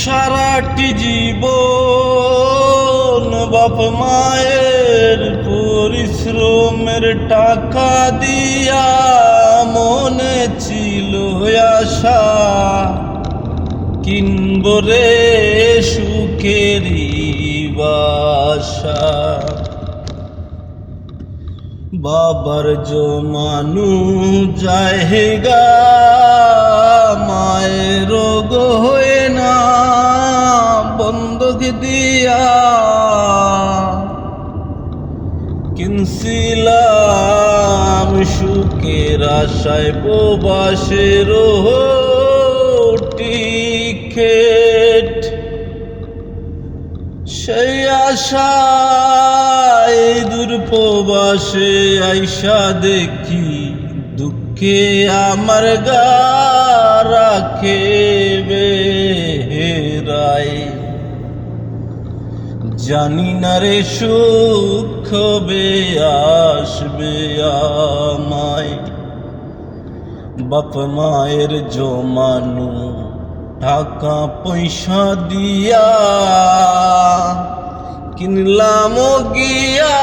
সারাটি জীবন বাপ মায়ের পরিশ্রমের টাকা দিয়া মনে ছিল আশা কিনব রে সুখেরই বাসা। বাবার জমানু জায়গা মায়ের রোগ হয়ে না বন্ধক দিয়া কিনছিলাম সুখের আশায় প্রবাসের টিকেট। সেই আশায় দূর প্রবাসে আইসা দেখি দুঃখে আমার গা রাখে বেহেরাই। জানি না রে সুখ কবে আসবে আমায়। বাপ মায়ের জমানো টাকা পয়সা দিয়া কিনলাম গিয়া